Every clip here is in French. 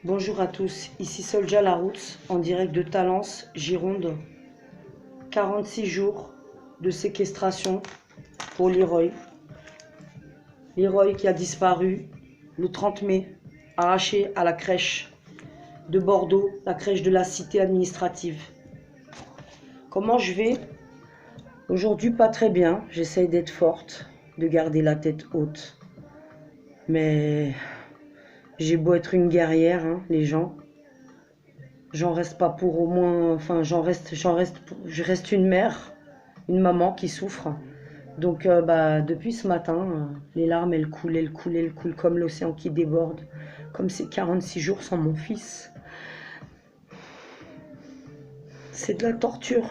Bonjour à tous, ici Solja Laroute, en direct de Talence, Gironde. 46 jours de séquestration pour Leroy. Leroy qui a disparu le 30 mai, arraché à la crèche de Bordeaux, la crèche de la cité administrative. Comment je vais? Aujourd'hui pas très bien, j'essaye d'être forte, de garder la tête haute. Mais j'ai beau être une guerrière, hein, les gens. J'en reste pas pour au moins, enfin je reste une mère, une maman qui souffre. Donc depuis ce matin, les larmes elles coulent comme l'océan qui déborde, comme ces 46 jours sans mon fils. C'est de la torture.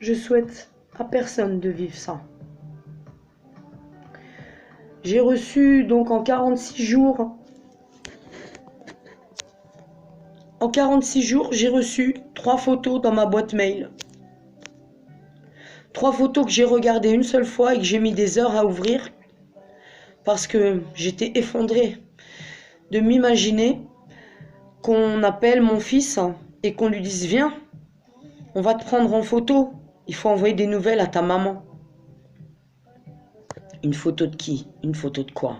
Je souhaite à personne de vivre ça. J'ai reçu donc en 46 jours, j'ai reçu 3 photos dans ma boîte mail. 3 photos que j'ai regardées une seule fois et que j'ai mis des heures à ouvrir parce que j'étais effondrée de m'imaginer qu'on appelle mon fils et qu'on lui dise « Viens, on va te prendre en photo, il faut envoyer des nouvelles à ta maman ». Une photo de qui? Une photo de quoi?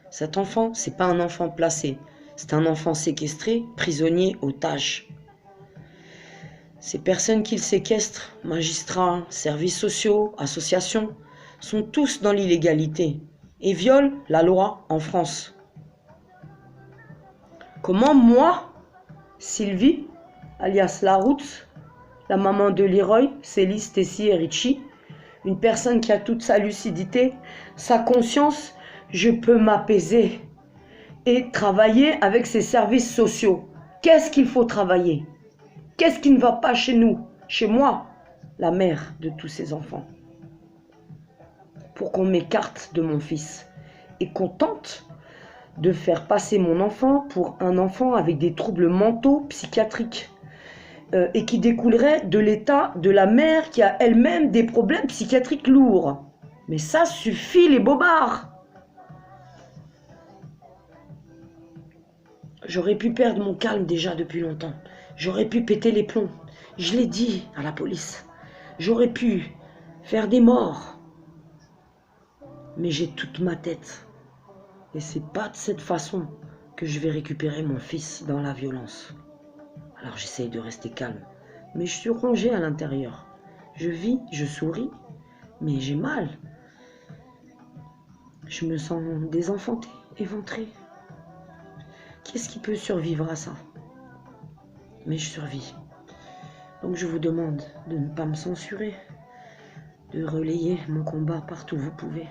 Cet enfant, c'est pas un enfant placé. C'est un enfant séquestré, prisonnier, otage. Ces personnes qui le séquestrent, magistrats, services sociaux, associations, sont tous dans l'illégalité et violent la loi en France. Comment moi, Sylvie, alias Laroute, la maman de Leroy, Célie, Tessie et Richie, une personne qui a toute sa lucidité, sa conscience, je peux m'apaiser et travailler avec ses services sociaux. Qu'est-ce qu'il faut travailler? Qu'est-ce qui ne va pas chez nous, chez moi, la mère de tous ces enfants? Pour qu'on m'écarte de mon fils et qu'on tente de faire passer mon enfant pour un enfant avec des troubles mentaux, psychiatriques, et qui découlerait de l'état de la mère qui a elle-même des problèmes psychiatriques lourds. Mais ça suffit les bobards! J'aurais pu perdre mon calme déjà depuis longtemps. J'aurais pu péter les plombs. Je l'ai dit à la police. J'aurais pu faire des morts. Mais j'ai toute ma tête. Et c'est pas de cette façon que je vais récupérer mon fils dans la violence. Alors j'essaye de rester calme. Mais je suis rongée à l'intérieur. Je vis, je souris, mais j'ai mal. Je me sens désenfantée, éventrée. Qui est-ce qui peut survivre à ça? Mais je survis. Donc je vous demande de ne pas me censurer, de relayer mon combat partout où vous pouvez.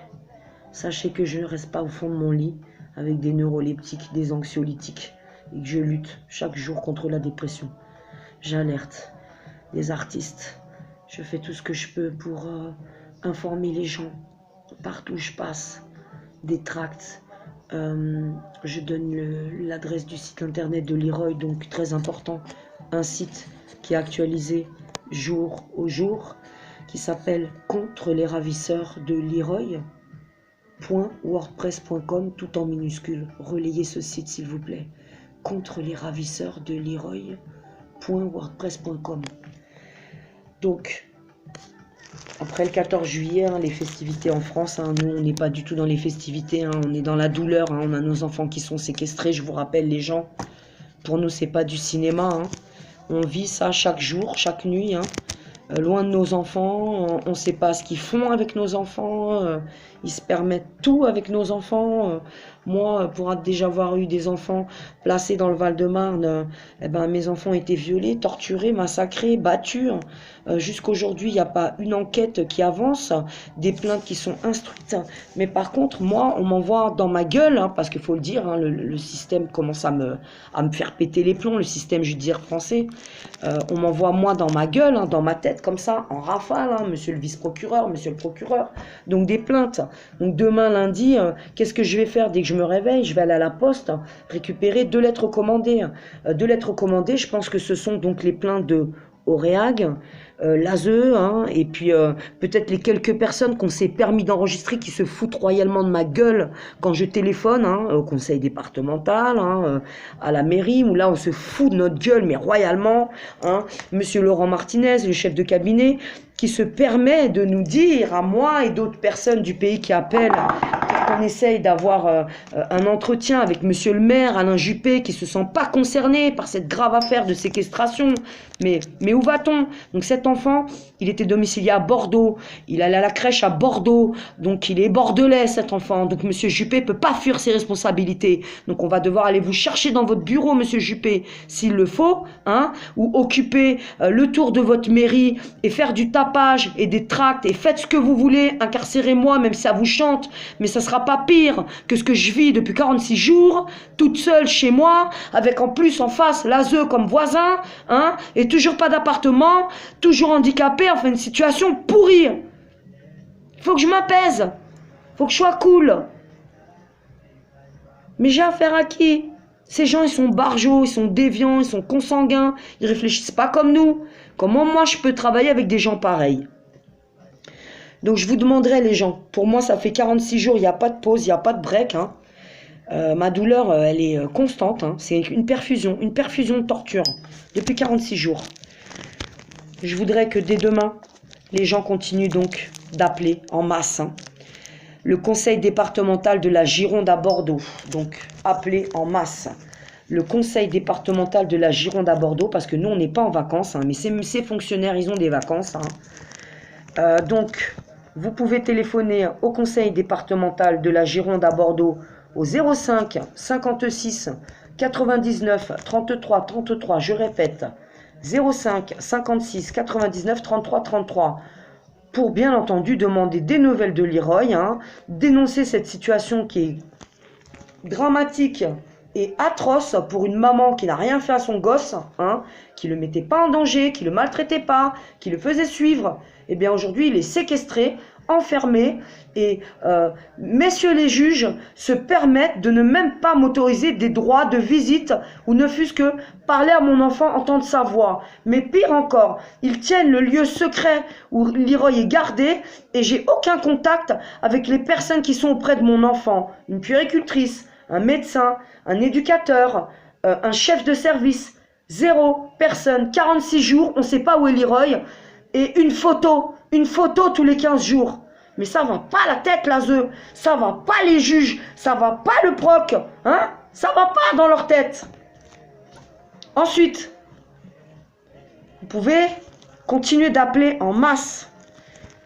Sachez que je ne reste pas au fond de mon lit avec des neuroleptiques, des anxiolytiques, et que je lutte chaque jour contre la dépression. J'alerte des artistes. Je fais tout ce que je peux pour informer les gens partout où je passe. Des tracts. Je donne l'adresse du site internet de Leroy, donc très important. Un site qui est actualisé jour au jour, qui s'appelle Contre les ravisseurs de Leroy.wordpress.com, tout en minuscule. Relayez ce site s'il vous plaît. Contre les ravisseurs de Leroy.wordpress.com. Donc, après le 14 juillet, les festivités en France, nous on n'est pas du tout dans les festivités, on est dans la douleur, on a nos enfants qui sont séquestrés, je vous rappelle les gens, pour nous c'est pas du cinéma, on vit ça chaque jour, chaque nuit, loin de nos enfants, on ne sait pas ce qu'ils font avec nos enfants, ils se permettent tout avec nos enfants. Moi, pour déjà avoir eu des enfants placés dans le Val-de-Marne, mes enfants étaient violés, torturés, massacrés, battus. Jusqu'aujourd'hui, il n'y a pas une enquête qui avance, des plaintes qui sont instruites. Mais par contre, moi, on m'envoie dans ma gueule, parce qu'il faut le dire, le système commence à me faire péter les plombs, le système judiciaire français. On m'envoie moi dans ma gueule, dans ma tête, comme ça, en rafale, monsieur le vice-procureur, monsieur le procureur. Donc des plaintes. Donc demain, lundi, qu'est-ce que je vais faire dès que je me réveille? Je vais aller à la poste, récupérer 2 lettres commandées. 2 lettres commandées, je pense que ce sont donc les plaintes de Auréag, l'ASE, hein, et puis peut-être les quelques personnes qu'on s'est permis d'enregistrer qui se foutent royalement de ma gueule quand je téléphone, hein, au conseil départemental, hein, à la mairie, où là on se fout de notre gueule, mais royalement, hein. Monsieur Laurent Martinez, le chef de cabinet, qui se permet de nous dire, à moi et d'autres personnes du pays qui appellent, qu'on essaye d'avoir un entretien avec monsieur le maire, Alain Juppé, qui se sent pas concerné par cette grave affaire de séquestration. Mais où va-t-on? Donc cet enfant, il était domicilié à Bordeaux, il allait à la crèche à Bordeaux, donc il est bordelais cet enfant, donc monsieur Juppé peut pas fuir ses responsabilités. Donc on va devoir aller vous chercher dans votre bureau, monsieur Juppé, s'il le faut, hein, ou occuper le tour de votre mairie et faire du tapage et des tracts et faites ce que vous voulez, incarcérez-moi même si ça vous chante, mais ça sera pas pire que ce que je vis depuis 46 jours, toute seule chez moi, avec en plus en face l'ASE comme voisin, hein, et toujours pas d'appartement, toujours handicapé, enfin une situation pourrie. Faut que je m'apaise, faut que je sois cool. Mais j'ai affaire à qui? Ces gens, ils sont barjots, ils sont déviants, ils sont consanguins, ils réfléchissent pas comme nous. Comment moi je peux travailler avec des gens pareils? Donc je vous demanderai les gens, pour moi ça fait 46 jours, il n'y a pas de pause, il n'y a pas de break, hein. Ma douleur, elle est constante, hein. C'est une perfusion de torture, depuis 46 jours. Je voudrais que dès demain, les gens continuent donc d'appeler en masse, hein. Le conseil départemental de la Gironde à Bordeaux, donc appelez en masse. Le conseil départemental de la Gironde à Bordeaux, parce que nous on n'est pas en vacances, hein, mais ces fonctionnaires, ils ont des vacances, hein. Donc, vous pouvez téléphoner au conseil départemental de la Gironde à Bordeaux au 05 56 99 33 33, je répète, 05 56 99 33 33, pour bien entendu demander des nouvelles de Leroy, hein, dénoncer cette situation qui est dramatique et atroce pour une maman qui n'a rien fait à son gosse, hein, qui le mettait pas en danger, qui le maltraitait pas, qui le faisait suivre. Eh bien aujourd'hui il est séquestré, enfermé, et messieurs les juges se permettent de ne même pas m'autoriser des droits de visite ou ne fût-ce que parler à mon enfant, entendre sa voix. Mais pire encore, ils tiennent le lieu secret où Leroy est gardé et j'ai aucun contact avec les personnes qui sont auprès de mon enfant. Une puéricultrice, un médecin, un éducateur, un chef de service. Zéro personne, 46 jours, on ne sait pas où est Leroy, et une photo tous les 15 jours. Mais ça va pas la tête, l'ASE, ça va pas les juges, ça va pas le proc, hein, ça va pas dans leur tête. Ensuite, vous pouvez continuer d'appeler en masse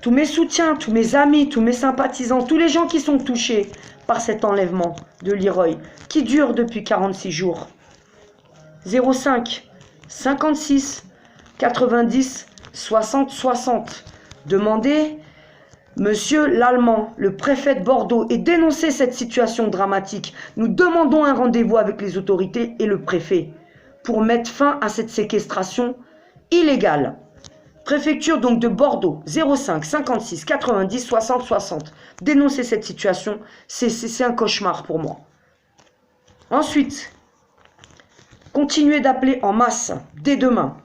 tous mes soutiens, tous mes amis, tous mes sympathisants, tous les gens qui sont touchés par cet enlèvement de Leroy, qui dure depuis 46 jours. 05 56 90 60 60. Demandez Monsieur l'Allemand, le préfet de Bordeaux, et dénoncez cette situation dramatique. Nous demandons un rendez-vous avec les autorités et le préfet pour mettre fin à cette séquestration illégale. Préfecture donc de Bordeaux, 05 56 90 60 60. Dénoncez cette situation, c'est un cauchemar pour moi. Ensuite, continuez d'appeler en masse dès demain.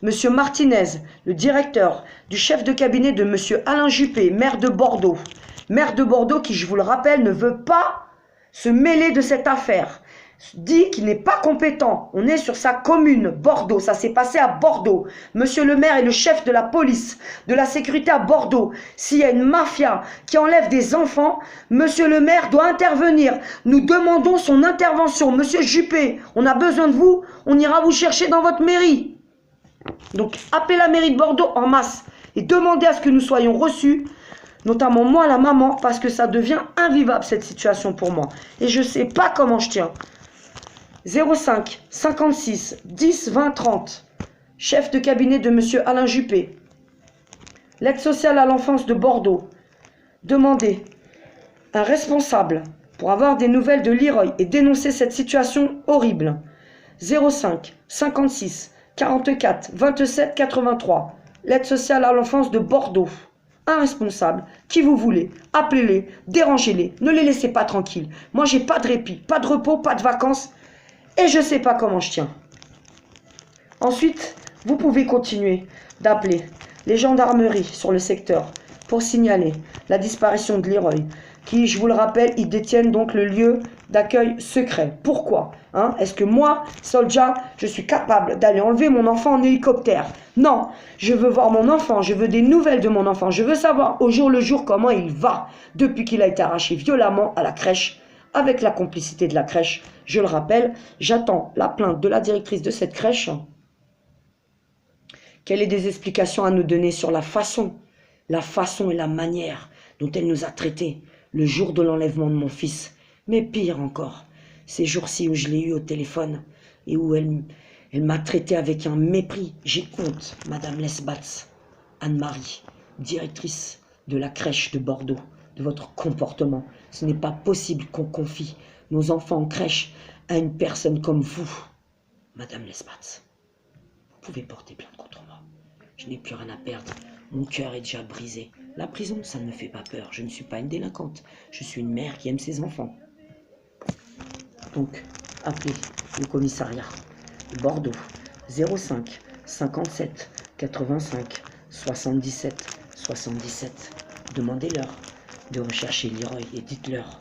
Monsieur Martinez, le directeur du chef de cabinet de monsieur Alain Juppé, maire de Bordeaux. Maire de Bordeaux qui, je vous le rappelle, ne veut pas se mêler de cette affaire. Dit qu'il n'est pas compétent. On est sur sa commune, Bordeaux. Ça s'est passé à Bordeaux. Monsieur le maire est le chef de la police, de la sécurité à Bordeaux. S'il y a une mafia qui enlève des enfants, monsieur le maire doit intervenir. Nous demandons son intervention. Monsieur Juppé, on a besoin de vous. On ira vous chercher dans votre mairie. Donc, appelez la mairie de Bordeaux en masse et demandez à ce que nous soyons reçus, notamment moi, la maman, parce que ça devient invivable cette situation pour moi. Et je ne sais pas comment je tiens. 05 56 10 20 30, chef de cabinet de monsieur Alain Juppé, l'aide sociale à l'enfance de Bordeaux. Demandez un responsable pour avoir des nouvelles de Leroy et dénoncer cette situation horrible. 05 56 44 27 83, l'aide sociale à l'enfance de Bordeaux. Un responsable, qui vous voulez, appelez-les, dérangez-les, ne les laissez pas tranquilles. Moi, j'ai pas de répit, pas de repos, pas de vacances, et je sais pas comment je tiens. Ensuite, vous pouvez continuer d'appeler les gendarmeries sur le secteur pour signaler la disparition de Leroy, qui, je vous le rappelle, ils détiennent donc le lieu d'accueil secret. Pourquoi hein? Est-ce que moi, Soldier, je suis capable d'aller enlever mon enfant en hélicoptère? Non, je veux voir mon enfant, je veux des nouvelles de mon enfant, je veux savoir au jour le jour comment il va depuis qu'il a été arraché violemment à la crèche, avec la complicité de la crèche. Je le rappelle, j'attends la plainte de la directrice de cette crèche, qu'elle ait des explications à nous donner sur la façon et la manière dont elle nous a traités le jour de l'enlèvement de mon fils. Mais pire encore, ces jours-ci où je l'ai eu au téléphone et où elle m'a traité avec un mépris. J'ai honte, Madame Lesbatz, Anne-Marie, directrice de la crèche de Bordeaux, de votre comportement. Ce n'est pas possible qu'on confie nos enfants en crèche à une personne comme vous, Madame Lesbatz. Vous pouvez porter plainte contre moi. Je n'ai plus rien à perdre. Mon cœur est déjà brisé. La prison, ça ne me fait pas peur. Je ne suis pas une délinquante. Je suis une mère qui aime ses enfants. Donc, appelez le commissariat de Bordeaux 05 57 85 77 77. Demandez-leur de rechercher Leroy et dites-leur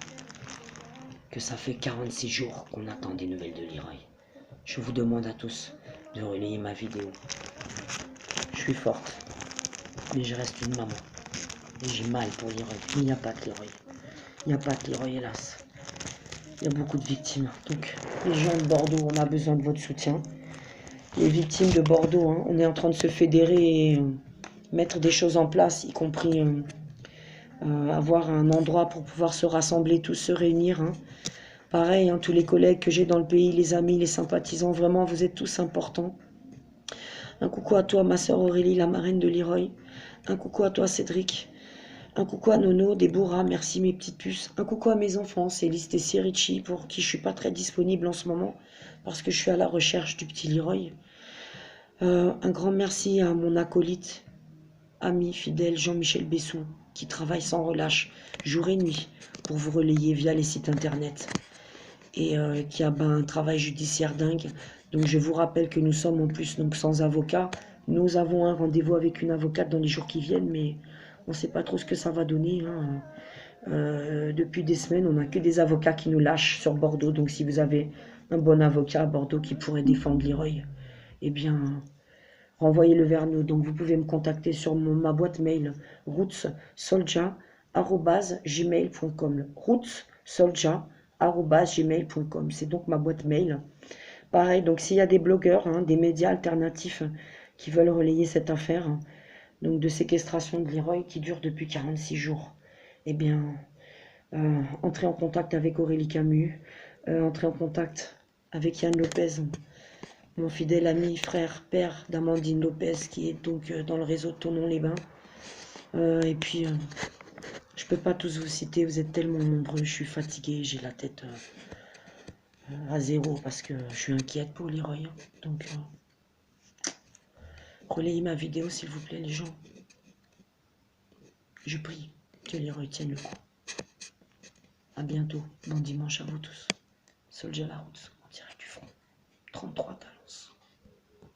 que ça fait 46 jours qu'on attend des nouvelles de Leroy. Je vous demande à tous de relayer ma vidéo. Je suis forte, mais je reste une maman. Et j'ai mal pour Leroy. Il n'y a pas que Leroy. Il n'y a pas que Leroy, hélas. Il y a beaucoup de victimes. Donc, les gens de Bordeaux, on a besoin de votre soutien. Les victimes de Bordeaux, hein, on est en train de se fédérer et mettre des choses en place, y compris avoir un endroit pour pouvoir se rassembler, tous se réunir. Hein. Pareil, hein, tous les collègues que j'ai dans le pays, les amis, les sympathisants, vraiment, vous êtes tous importants. Un coucou à toi, ma sœur Aurélie, la marraine de Leroy. Un coucou à toi, Cédric. Un coucou à Nono, Déborah, merci mes petites puces. Un coucou à mes enfants, Céliste et Richie, pour qui je suis pas très disponible en ce moment, parce que je suis à la recherche du petit Leroy. Un grand merci à mon acolyte, ami fidèle Jean-Michel Bessou, qui travaille sans relâche, jour et nuit, pour vous relayer via les sites internet. Et qui a un travail judiciaire dingue. Donc je vous rappelle que nous sommes en plus donc, sans avocat. Nous avons un rendez-vous avec une avocate dans les jours qui viennent, mais on ne sait pas trop ce que ça va donner. Hein. Depuis des semaines, on n'a que des avocats qui nous lâchent sur Bordeaux. Donc si vous avez un bon avocat à Bordeaux qui pourrait défendre Leroy, eh bien, renvoyez-le vers nous. Donc vous pouvez me contacter sur ma boîte mail rootssolja@gmail.com. rootssolja@gmail.com. C'est donc ma boîte mail. Pareil, donc s'il y a des blogueurs, hein, des médias alternatifs qui veulent relayer cette affaire, hein, donc de séquestration de Leroy qui dure depuis 46 jours, eh bien, entrez en contact avec Aurélie Camus, entrez en contact avec Yann Lopez, mon fidèle ami, frère, père d'Amandine Lopez, qui est donc dans le réseau de Tournon-les-Bains. Et puis, je peux pas tous vous citer, vous êtes tellement nombreux, je suis fatiguée, j'ai la tête à zéro parce que je suis inquiète pour Leroy. Hein. Donc, relayez ma vidéo s'il vous plaît les gens. Je prie que Leroy tienne le coup. A bientôt, bon dimanche à vous tous. Soldier la route, en direct du front. 33 talents.